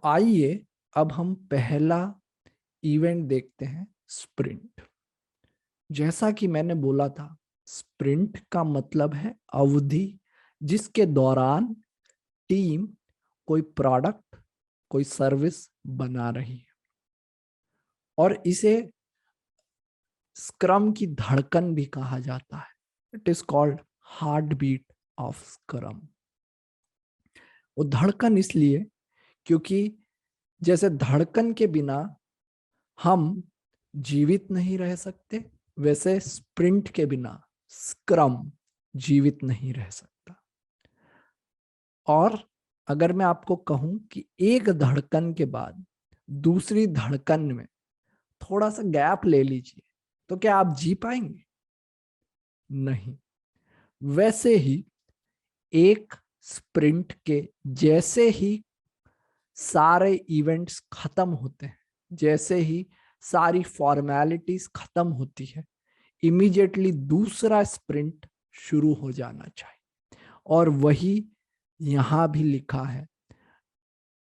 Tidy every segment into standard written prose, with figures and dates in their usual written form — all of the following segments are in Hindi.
आइए अब हम पहला इवेंट देखते हैं, स्प्रिंट। जैसा कि मैंने बोला था, स्प्रिंट का मतलब है अवधि जिसके दौरान टीम कोई प्रोडक्ट, कोई सर्विस बना रही है। और इसे स्क्रम की धड़कन भी कहा जाता है। It is called heart beat of scrum. वो धड़कन इसलिए क्योंकि जैसे धड़कन के बिना हम जीवित नहीं रह सकते, वैसे स्प्रिंट के बिना स्क्रम जीवित नहीं रह सकता। और अगर मैं आपको कहूं कि एक धड़कन के बाद दूसरी धड़कन में थोड़ा सा गैप ले लीजिए, तो क्या आप जी पाएंगे? नहीं। वैसे ही एक स्प्रिंट के जैसे ही सारे इवेंट्स खत्म होते हैं, जैसे ही सारी फॉर्मेलिटीज खत्म होती है, इमीडिएटली दूसरा स्प्रिंट शुरू हो जाना चाहिए। और वही यहां भी लिखा है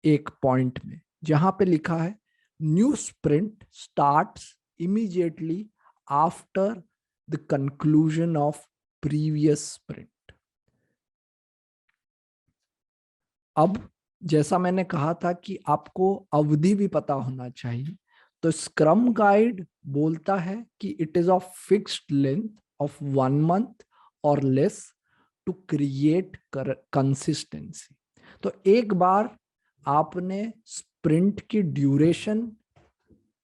एक पॉइंट में, जहां पे लिखा है new sprint starts immediately after the conclusion of previous sprint. अब जैसा मैंने कहा था कि आपको अवधि भी पता होना चाहिए, तो स्क्रम गाइड बोलता है कि it is of fixed length of 1 month और लेस टू क्रिएट कंसिस्टेंसी। तो एक बार आपने स्प्रिंट की ड्यूरेशन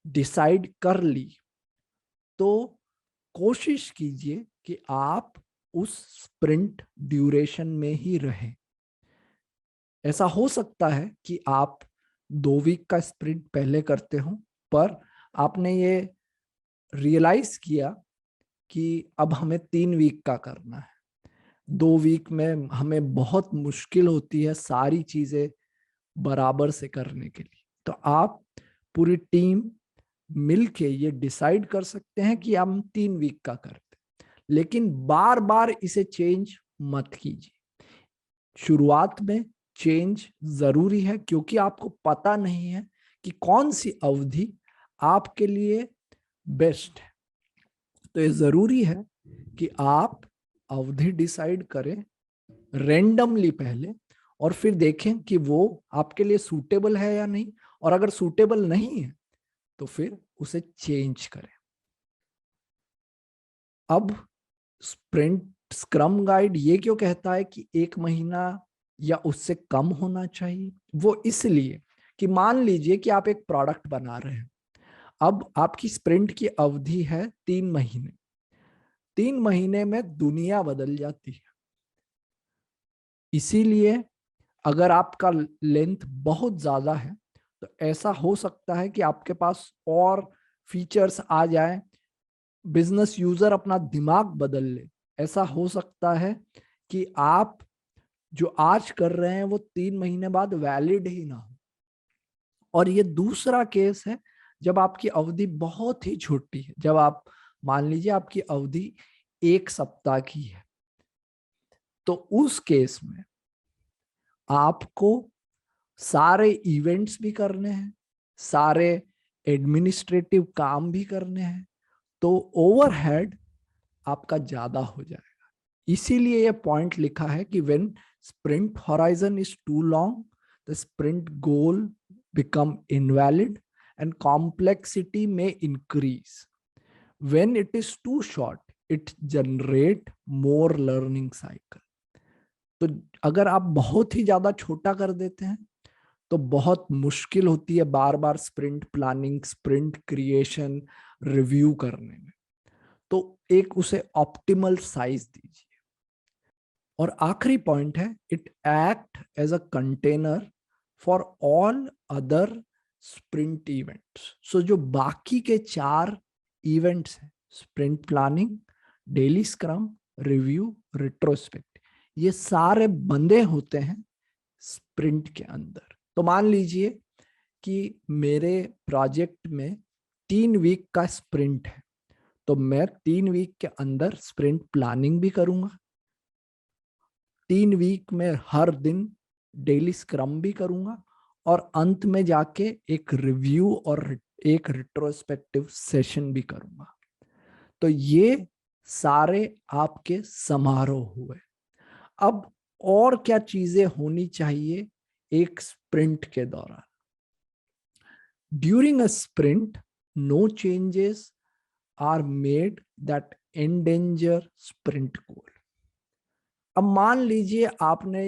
डिसाइड कर ली, तो कोशिश कीजिए कि आप उस स्प्रिंट ड्यूरेशन में ही रहें। ऐसा हो सकता है कि आप 2 वीक का स्प्रिंट पहले करते हो, पर आपने ये रियलाइज किया कि अब हमें 3 वीक का करना है। 2 वीक में हमें बहुत मुश्किल होती है सारी चीजें बराबर से करने के लिए। तो आप पूरी टीम मिलके ये डिसाइड कर सकते हैं कि हम 3 वीक का करते हैं, लेकिन बार बार इसे चेंज मत कीजिए। शुरुआत में चेंज जरूरी है क्योंकि आपको पता नहीं है कि कौन सी अवधि आपके लिए बेस्ट है। तो ये जरूरी है कि आप अवधि डिसाइड करें रेंडमली पहले, और फिर देखें कि वो आपके लिए सूटेबल है या नहीं। और अगर सूटेबल नहीं है तो फिर उसे चेंज करें। अब स्प्रिंट स्क्रम गाइड ये क्यों कहता है कि 1 महीना या उससे कम होना चाहिए? वो इसलिए कि मान लीजिए कि आप एक प्रोडक्ट बना रहे हैं। अब आपकी स्प्रिंट की अवधि है 3 महीने। 3 महीने में दुनिया बदल जाती है। इसीलिए अगर आपका लेंथ बहुत ज्यादा है तो ऐसा हो सकता है कि आपके पास और फीचर्स आ जाए, बिजनेस यूजर अपना दिमाग बदल ले। ऐसा हो सकता है कि आप जो आज कर रहे हैं वो 3 महीने बाद वैलिड ही ना हो। और ये दूसरा केस है जब आपकी अवधि बहुत ही छोटी है, जब आप मान लीजिए आपकी अवधि 1 सप्ताह की है। तो उस केस में आपको सारे इवेंट्स भी करने हैं, सारे एडमिनिस्ट्रेटिव काम भी करने हैं, तो ओवरहेड आपका ज्यादा हो जाएगा। इसीलिए यह पॉइंट लिखा है कि when sprint horizon is too long, the sprint goal become invalid and complexity में increase. When it is too short, it generate more learning cycle. तो अगर आप बहुत ही ज्यादा छोटा कर देते हैं तो बहुत मुश्किल होती है बार बार sprint planning, sprint creation, review करने में। तो एक उसे ऑप्टिमल साइज दीजिए। और आखिरी पॉइंट है, it act as a container for all other sprint events. So जो बाकी के 4 इवेंट्स हैं, sprint planning, daily scrum, review, retrospect, ये सारे बंधे होते हैं स्प्रिंट के अंदर। तो मान लीजिए कि मेरे प्रोजेक्ट में 3 वीक का स्प्रिंट है, तो मैं 3 वीक के अंदर स्प्रिंट प्लानिंग भी करूंगा, 3 वीक में हर दिन डेली स्क्रम भी करूंगा, और अंत में जाके एक रिव्यू और एक रिट्रोस्पेक्टिव सेशन भी करूंगा। तो ये सारे आपके समारोह हुए। अब और क्या चीजें होनी चाहिए एक स्प्रिंट के दौरान? During a sprint, no changes are made that endanger sprint goal. अब मान लीजिए आपने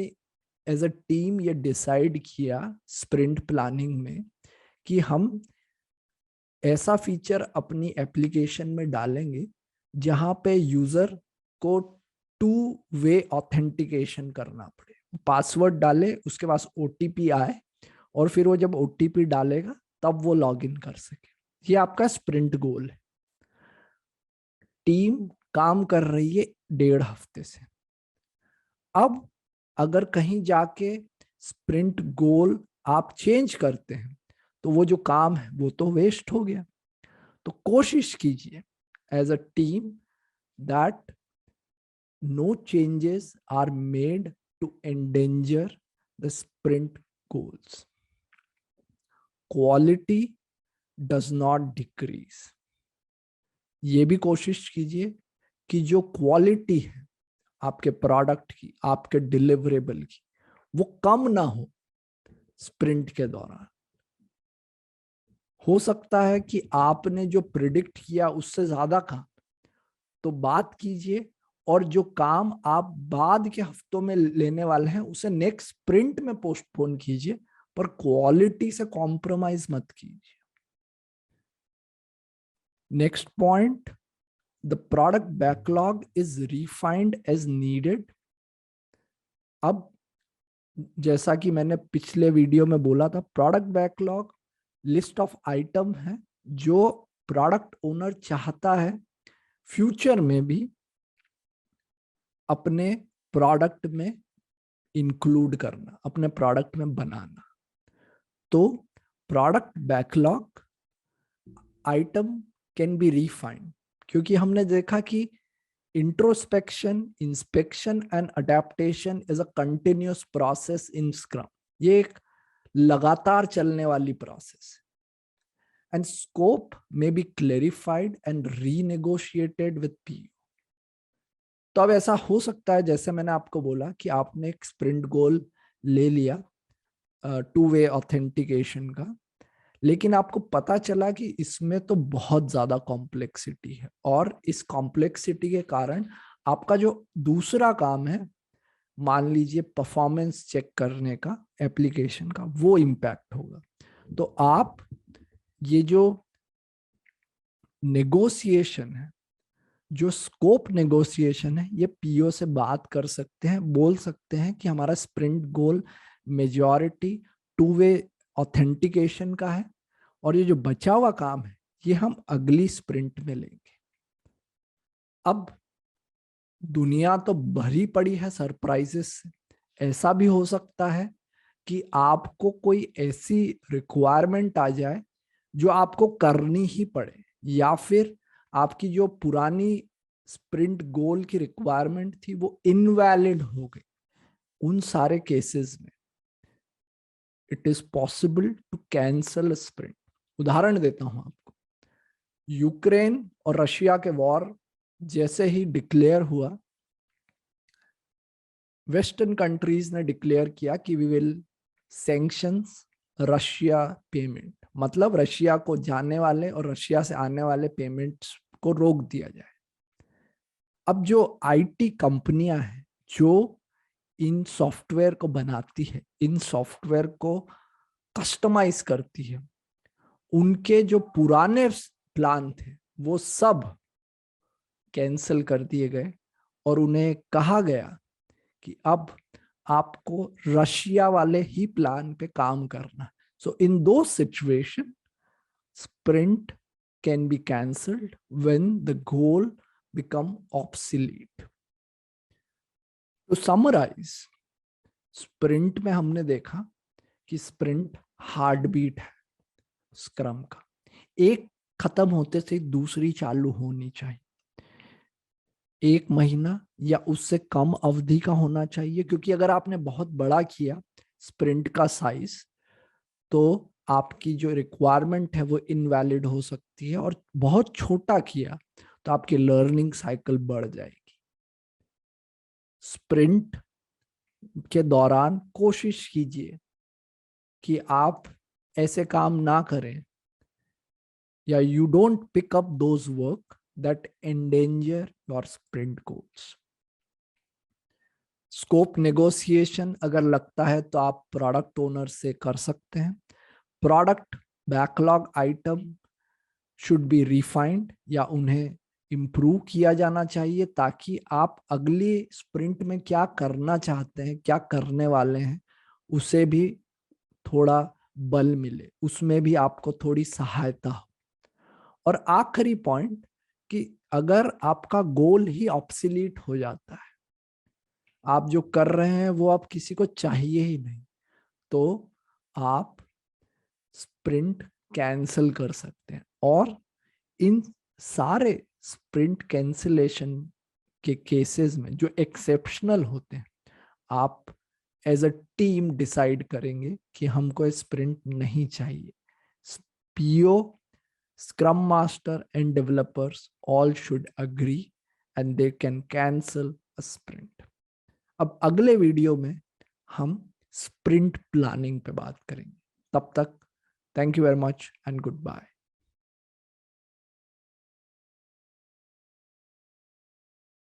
एज अ टीम ये डिसाइड किया स्प्रिंट प्लानिंग में कि हम ऐसा फीचर अपनी एप्लीकेशन में डालेंगे जहां पे यूजर को 2 वे ऑथेंटिकेशन करना पड़े। पासवर्ड डाले, उसके पास ओटीपी आए, और फिर वो जब ओटीपी डालेगा तब वो लॉग इन कर सके। ये आपका स्प्रिंट गोल है। टीम काम कर रही है 1.5 हफ्ते से। अब अगर कहीं जाके स्प्रिंट गोल आप चेंज करते हैं तो वो जो काम है वो तो वेस्ट हो गया। तो कोशिश कीजिए as a team that no changes are made to endanger the sprint goals. Quality does not decrease. ये भी कोशिश कीजिए कि जो क्वालिटी है आपके प्रोडक्ट की, आपके डिलीवरेबल की, वो कम ना हो स्प्रिंट के दौरान। हो सकता है कि आपने जो प्रिडिक्ट किया उससे ज्यादा काम, तो बात कीजिए, और जो काम आप बाद के हफ्तों में लेने वाले हैं उसे नेक्स्ट स्प्रिंट में पोस्टपोन कीजिए, पर क्वालिटी से कॉम्प्रोमाइज मत कीजिए। Next point, the product backlog is refined as needed. अब जैसा कि मैंने पिछले वीडियो में बोला था, product backlog list of item है जो प्रोडक्ट ओनर चाहता है फ्यूचर में भी अपने प्रोडक्ट में इंक्लूड करना, अपने प्रोडक्ट में बनाना। तो product backlog item can be refined, क्योंकि हमने देखा कि introspection, inspection and adaptation is a continuous process in scrum. ये एक लगातार चलने वाली process, and scope may be clarified and renegotiated with PO. तो अब ऐसा हो सकता है, जैसे मैंने आपको बोला कि आपने एक स्प्रिंट गोल ले लिया 2 वे ऑथेंटिकेशन का, लेकिन आपको पता चला कि इसमें तो बहुत ज्यादा कॉम्प्लेक्सिटी है, और इस कॉम्प्लेक्सिटी के कारण आपका जो दूसरा काम है, मान लीजिए परफॉर्मेंस चेक करने का एप्लीकेशन का, वो इम्पैक्ट होगा। तो आप ये जो नेगोशिएशन है, जो स्कोप नेगोशिएशन है, ये पीओ से बात कर सकते हैं, बोल सकते हैं कि हमारा स्प्रिंट गोल मेजॉरिटी 2 वे ऑथेंटिकेशन का है, और ये जो बचा हुआ काम है ये हम अगली स्प्रिंट में लेंगे। अब दुनिया तो भरी पड़ी है सरप्राइजेस से। ऐसा भी हो सकता है कि आपको कोई ऐसी रिक्वायरमेंट आ जाए जो आपको करनी ही पड़े, या फिर आपकी जो पुरानी स्प्रिंट गोल की रिक्वायरमेंट थी वो इनवैलिड हो गई। उन सारे केसेस में it is possible to cancel sprint. उदाहरण देता हूं आपको, यूक्रेन और रशिया के वॉर जैसे ही डिक्लेयर हुआ, वेस्टर्न कंट्रीज ने डिक्लेयर किया कि we will sanctions Russia payment, मतलब रशिया को जाने वाले और रशिया से आने वाले पेमेंट्स को रोक दिया जाए। अब जो आईटी कंपनियां हैं जो इन सॉफ्टवेयर को बनाती है, इन सॉफ्टवेयर को कस्टमाइज करती है, उनके जो पुराने प्लान थे वो सब कैंसिल कर दिए गए, और उन्हें कहा गया कि अब आपको रशिया वाले ही प्लान पे काम करना। सो इन दो situation sprint can be cancelled when the goal become obsolete. To summarise, sprint में हमने देखा कि स्प्रिंट हार्ट बीट है स्क्रम का, एक खत्म होते से दूसरी चालू होनी चाहिए। 1 महीना या उससे कम अवधि का होना चाहिए, क्योंकि अगर आपने बहुत बड़ा किया स्प्रिंट का साइज तो आपकी जो रिक्वायरमेंट है वो इनवैलिड हो सकती है, और बहुत छोटा किया तो आपकी लर्निंग साइकिल बढ़ जाएगी। स्प्रिंट के दौरान कोशिश कीजिए कि आप ऐसे काम ना करें, या you don't pick up those work that endanger your sprint goals. Scope negotiation अगर लगता है तो आप प्रोडक्ट ओनर से कर सकते हैं। Product backlog item should be refined, या उन्हें इम्प्रूव किया जाना चाहिए, ताकि आप अगली स्प्रिंट में क्या करना चाहते हैं, क्या करने वाले हैं, उसे भी थोड़ा बल मिले, उसमें भी आपको थोड़ी सहायता हो। और आखिरी पॉइंट, कि अगर आपका गोल ही ऑब्सोलीट हो जाता है, आप जो कर रहे हैं वो आप किसी को चाहिए ही नहीं, तो आप स्प्रिंट कैंसिल कर सकते हैं। और इन सारे स्प्रिंट कैंसिलेशन के केसेस में जो एक्सेप्शनल होते हैं, आप एज अ टीम डिसाइड करेंगे कि हमको स्प्रिंट नहीं चाहिए। PO, Scrum Master and developers all should agree and they can cancel a sprint. अब अगले वीडियो में हम स्प्रिंट प्लानिंग पे बात करेंगे। तब तक thank you very much and good bye.